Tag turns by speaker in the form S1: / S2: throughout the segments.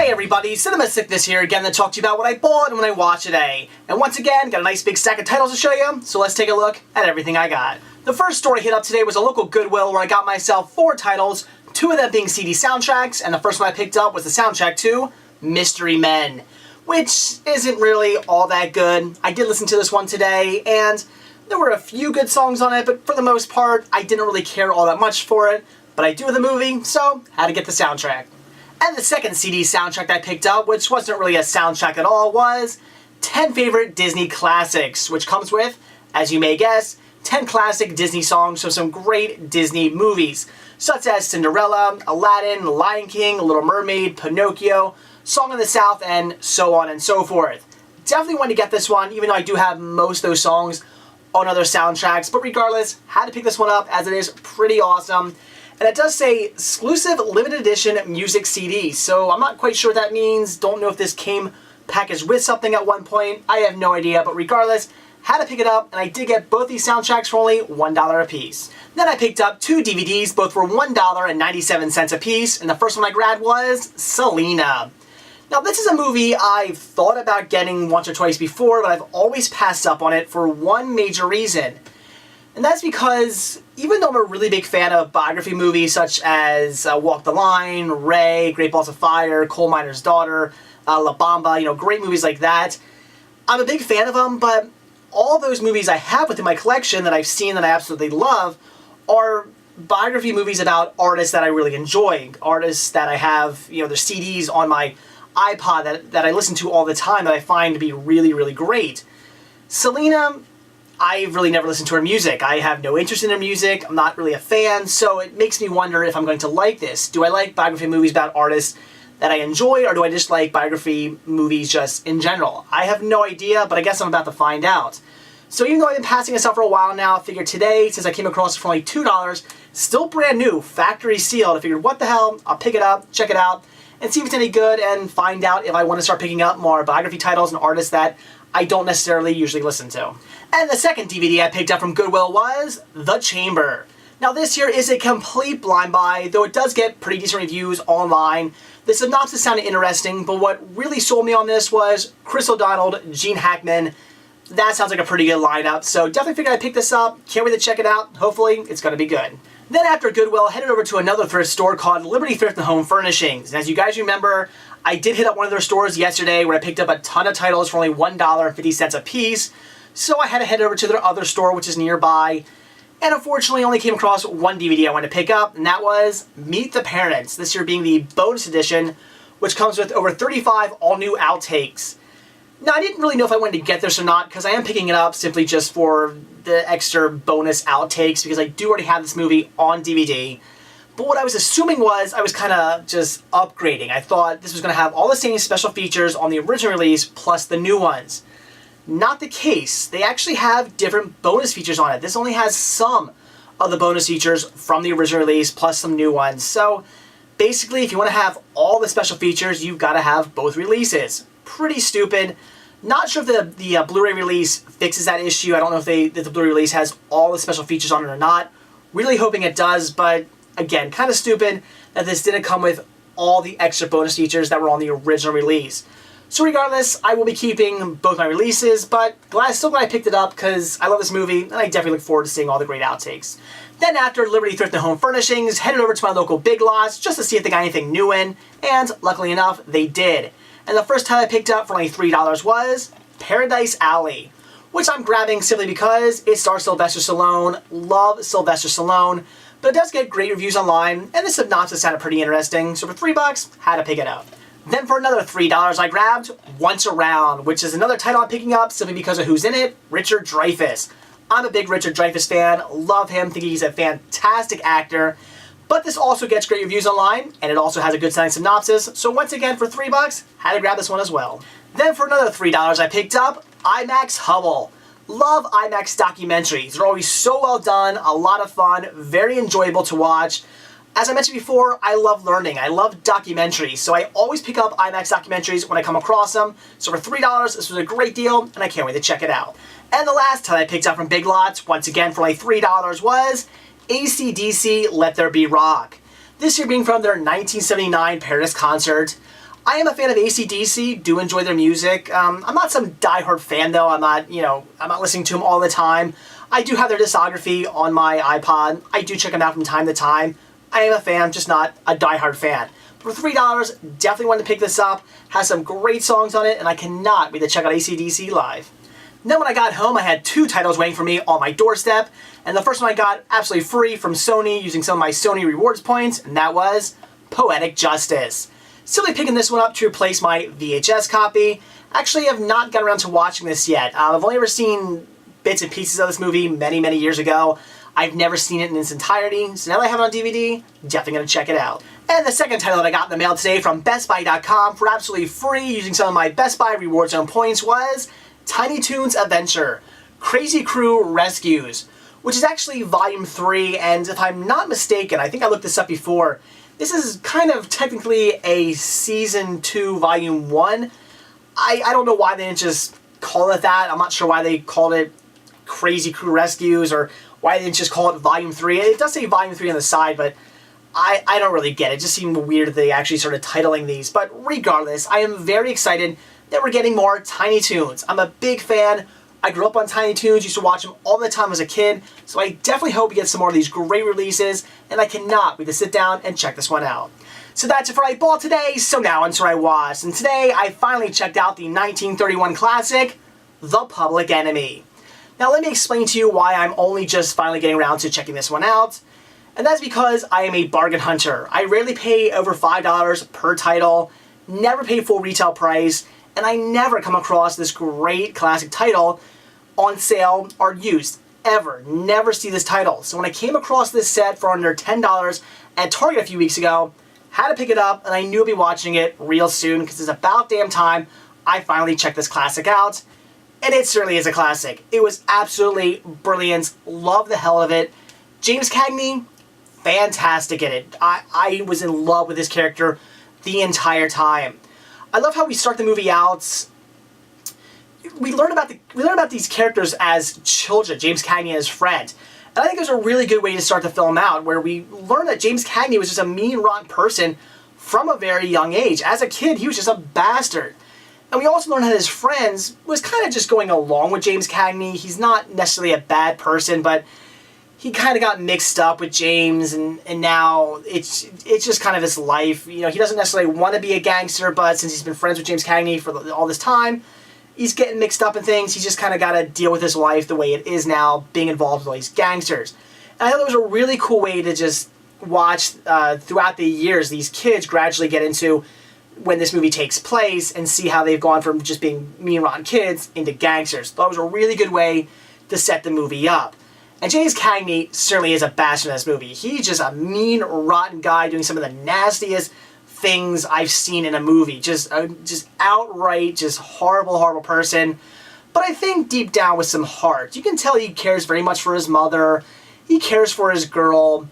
S1: Hey everybody, Cinema Sickness here again to talk to you about what I bought and what I watched today. And once again, got a nice big stack of titles to show you, so let's take a look at everything I got. The first store I hit up today was a local Goodwill where I got myself 4 titles, 2 of them being CD soundtracks, and the first one I picked up was the soundtrack to Mystery Men, which isn't really all that good. I did listen to this one today, and there were a few good songs on it, but for the most part, I didn't really care all that much for it. But I do with the movie, so had to get the soundtrack. And the second CD soundtrack that I picked up, which wasn't really a soundtrack at all, was 10 Favorite Disney Classics, which comes with, as you may guess, 10 classic Disney songs from some great Disney movies, such as Cinderella, Aladdin, Lion King, Little Mermaid, Pinocchio, Song of the South, and so on and so forth. Definitely wanted to get this one, even though I do have most of those songs on other soundtracks, but regardless, had to pick this one up as it is pretty awesome. And it does say exclusive limited edition music CD, so I'm not quite sure what that means. Don't know if this came packaged with something at one point. I have no idea, but regardless, had to pick it up, and I did get both these soundtracks for only $1 a piece. Then I picked up 2 DVDs, both for $1.97 a piece, and the first one I grabbed was Selena. Now this is a movie I've thought about getting once or twice before, but I've always passed up on it for one major reason. And that's because, even though I'm a really big fan of biography movies such as Walk the Line, Ray, Great Balls of Fire, Coal Miner's Daughter, La Bamba, great movies like that, I'm a big fan of them, but all those movies I have within my collection that I've seen that I absolutely love are biography movies about artists that I really enjoy, artists that I have, their CDs on my iPod that I listen to all the time that I find to be really, really great. Selena, I've really never listened to her music. I have no interest in her music. I'm not really a fan, so it makes me wonder if I'm going to like this. Do I like biography movies about artists that I enjoy, or do I just like biography movies just in general? I have no idea, but I guess I'm about to find out. So even though I've been passing this up for a while now, I figured today, since I came across it for only $2, still brand new, factory sealed, I figured what the hell, I'll pick it up, check it out, and see if it's any good, and find out if I want to start picking up more biography titles and artists that I don't necessarily usually listen to. And the second DVD I picked up from Goodwill was The Chamber. Now this here is a complete blind buy, though it does get pretty decent reviews online. The synopsis sounded interesting, but what really sold me on this was Chris O'Donnell, Gene Hackman. That sounds like a pretty good lineup, so definitely figured I'd pick this up. Can't wait to check it out. Hopefully it's going to be good. Then after Goodwill, I headed over to another thrift store called Liberty Thrift and Home Furnishings. And as you guys remember, I did hit up one of their stores yesterday where I picked up a ton of titles for only $1.50 a piece. So I had to head over to their other store, which is nearby. And unfortunately, only came across one DVD I wanted to pick up, and that was Meet the Parents. This year being the bonus edition, which comes with over 35 all-new outtakes. Now, I didn't really know if I wanted to get this or not, because I am picking it up simply just for the extra bonus outtakes, because I do already have this movie on DVD. But what I was assuming was I was kind of just upgrading. I thought this was going to have all the same special features on the original release, plus the new ones. Not the case. They actually have different bonus features on it. This only has some of the bonus features from the original release, plus some new ones. So, basically, if you want to have all the special features, you've got to have both releases. Pretty stupid. Not sure if the Blu-ray release fixes that issue. I don't know if the Blu-ray release has all the special features on it or not. Really hoping it does, but again, kind of stupid that this didn't come with all the extra bonus features that were on the original release. So regardless, I will be keeping both my releases, but still glad I picked it up because I love this movie and I definitely look forward to seeing all the great outtakes. Then after Liberty Thrift and Home Furnishings, headed over to my local Big Lots just to see if they got anything new in, and luckily enough, they did. And the first time I picked up for only $3 was Paradise Alley, which I'm grabbing simply because it stars Sylvester Stallone. Love Sylvester Stallone, but it does get great reviews online, and the synopsis sounded pretty interesting, so for $3, had to pick it up. Then for another $3 I grabbed Once Around, which is another title I'm picking up simply because of who's in it, Richard Dreyfuss. I'm a big Richard Dreyfuss fan, love him, think he's a fantastic actor. But this also gets great reviews online, and it also has a good sounding synopsis, so once again for $3, had to grab this one as well. Then for another $3 I picked up IMAX Hubble. Love IMAX documentaries. They're always so well done, a lot of fun, very enjoyable to watch. As I mentioned before, I love learning. I love documentaries, so I always pick up IMAX documentaries when I come across them. So for $3, this was a great deal, and I can't wait to check it out. And the last title I picked up from Big Lots, once again for only $3, was AC/DC Let There Be Rock. This year being from their 1979 Paris concert. I am a fan of AC/DC, do enjoy their music. I'm not some diehard fan though, I'm not listening to them all the time. I do have their discography on my iPod. I do check them out from time to time. I am a fan, just not a diehard fan. But for $3, definitely wanted to pick this up. Has some great songs on it, and I cannot wait to check out AC/DC live. Then when I got home, I had 2 titles waiting for me on my doorstep, and the first one I got absolutely free from Sony using some of my Sony rewards points, and that was Poetic Justice. Simply picking this one up to replace my VHS copy. Actually, I have not gotten around to watching this yet. I've only ever seen bits and pieces of this movie many, many years ago. I've never seen it in its entirety, so now that I have it on DVD, definitely going to check it out. And the second title that I got in the mail today from BestBuy.com for absolutely free using some of my Best Buy Rewards Zone points was Tiny Toons Adventure, Crazy Crew Rescues, which is actually Volume 3, and if I'm not mistaken, I think I looked this up before, this is kind of technically a Season 2, Volume 1. I don't know why they didn't just call it that. I'm not sure why they called it Crazy Crew Rescues, or why they didn't just call it Volume 3. It does say Volume 3 on the side, but I don't really get it. It just seemed weird that they actually started titling these. But regardless, I am very excited that we're getting more Tiny Toons. I'm a big fan. I grew up on Tiny Toons, used to watch them all the time as a kid, so I definitely hope we get some more of these great releases, and I cannot wait to sit down and check this one out. So that's it for what I bought today, so now on to what I watched. And today, I finally checked out the 1931 classic, The Public Enemy. Now let me explain to you why I'm only just finally getting around to checking this one out. And that's because I am a bargain hunter. I rarely pay over $5 per title, never pay full retail price, and I never come across this great classic title on sale or used, ever. Never see this title. So when I came across this set for under $10 at Target a few weeks ago, had to pick it up, and I knew I'd be watching it real soon because it's about damn time I finally checked this classic out. And it certainly is a classic. It was absolutely brilliant. Love the hell of it. James Cagney, fantastic in it. I was in love with this character the entire time. I love how we start the movie out. We learn about these characters as children, James Cagney and his friend. And I think it was a really good way to start the film out, where we learn that James Cagney was just a mean, rotten person from a very young age. As a kid, he was just a bastard. And we also learn that his friends was kind of just going along with James Cagney. He's not necessarily a bad person, but he kind of got mixed up with James, and now it's just kind of his life. You know, he doesn't necessarily want to be a gangster, but since he's been friends with James Cagney for all this time, he's getting mixed up in things. He's just kind of got to deal with his life the way it is now, being involved with all these gangsters. And I thought it was a really cool way to just watch throughout the years these kids gradually get into when this movie takes place and see how they've gone from just being mean, rotten kids into gangsters. That was a really good way to set the movie up. And James Cagney certainly is a bastard in this movie. He's just a mean, rotten guy doing some of the nastiest things I've seen in a movie. Just outright, just horrible, horrible person. But I think deep down with some heart. You can tell he cares very much for his mother. He cares for his girl.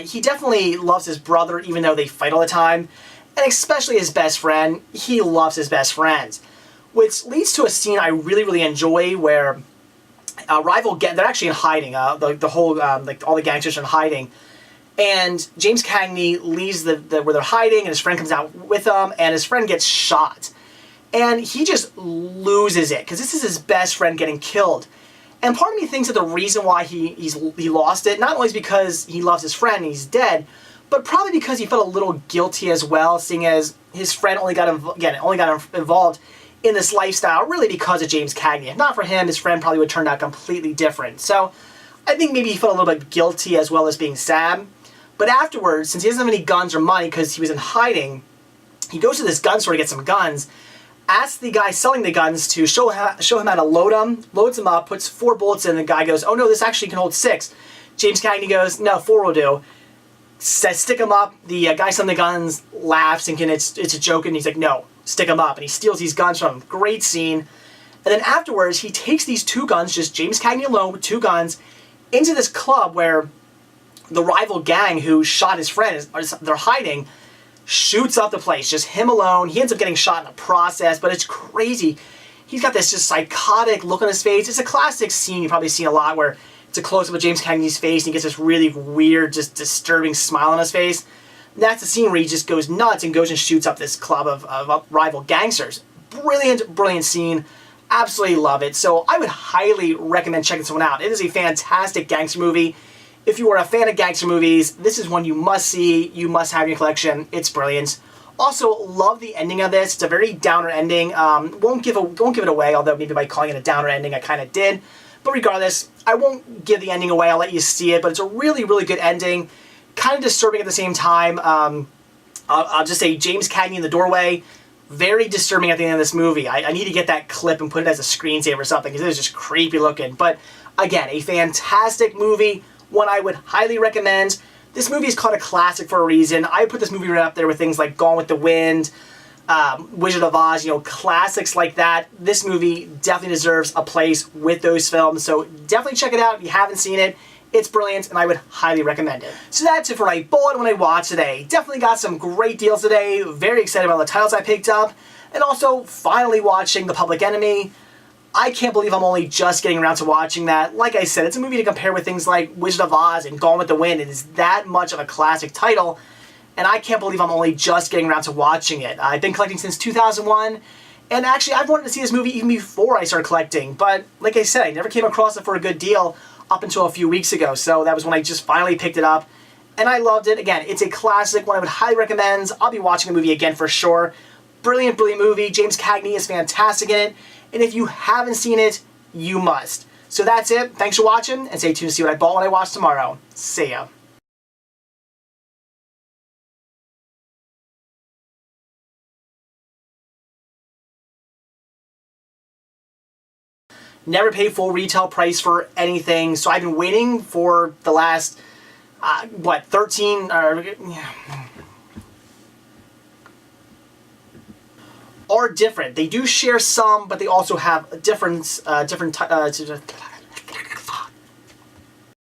S1: He definitely loves his brother, even though they fight all the time. And especially his best friend. He loves his best friend. Which leads to a scene I really, really enjoy where they're actually in hiding. The whole, all the gangsters are in hiding. And James Cagney leaves where they're hiding, and his friend comes out with them, and his friend gets shot. And he just loses it, because this is his best friend getting killed. And part of me thinks that the reason why he lost it, not only is because he loves his friend and he's dead, but probably because he felt a little guilty as well, seeing as his friend only got involved in this lifestyle, really because of James Cagney. If not for him, his friend probably would have turned out completely different. So I think maybe he felt a little bit guilty as well as being sad. But afterwards, since he doesn't have any guns or money because he was in hiding, he goes to this gun store to get some guns, asks the guy selling the guns to show him how to load them, loads them up, puts 4 bullets in, and the guy goes, "Oh no, this actually can hold 6. James Cagney goes, "No, 4 will do." Says, "Stick them up." The guy selling the guns laughs, thinking it's a joke, and he's like, "No, stick them up." And he steals these guns from him. Great scene. And then afterwards, he takes these 2 guns, just James Cagney alone with 2 guns, into this club where the rival gang who shot his friend, they're hiding, shoots up the place. Just him alone. He ends up getting shot in the process, but it's crazy. He's got this just psychotic look on his face. It's a classic scene you've probably seen a lot where it's a close-up of James Cagney's face and he gets this really weird, just disturbing smile on his face. And that's the scene where he just goes nuts and goes and shoots up this club of rival gangsters. Brilliant, brilliant scene. Absolutely love it. So I would highly recommend checking this one out. It is a fantastic gangster movie. If you are a fan of gangster movies, this is one you must see, you must have in your collection. It's brilliant. Also, love the ending of this. It's a very downer ending. Won't give it away, although maybe by calling it a downer ending I kind of did. But regardless, I won't give the ending away. I'll let you see it. But it's a really, really good ending. Kind of disturbing at the same time. I'll just say James Cagney in the doorway. Very disturbing at the end of this movie. I need to get that clip and put it as a screensaver or something because it is just creepy looking. But again, a fantastic movie. One I would highly recommend. This movie is called a classic for a reason. I put this movie right up there with things like Gone with the Wind, Wizard of Oz, classics like that. This movie definitely deserves a place with those films, so definitely check it out if you haven't seen it. It's brilliant, and I would highly recommend it. So that's it for what I bought when I watched today. Definitely got some great deals today. Very excited about the titles I picked up, and also finally watching The Public Enemy. I can't believe I'm only just getting around to watching that. Like I said, it's a movie to compare with things like Wizard of Oz and Gone with the Wind. It is that much of a classic title, and I can't believe I'm only just getting around to watching it. I've been collecting since 2001, and actually I've wanted to see this movie even before I started collecting, but like I said, I never came across it for a good deal up until a few weeks ago, so that was when I just finally picked it up, and I loved it. Again, it's a classic, one I would highly recommend. I'll be watching the movie again for sure. Brilliant, brilliant movie. James Cagney is fantastic in it. And if you haven't seen it, you must. So that's it. Thanks for watching, and stay tuned to see what I bought when I watch tomorrow. See ya. Never pay full retail price for anything, so I've been waiting for the last, 13, are different. They do share some, but they also have a different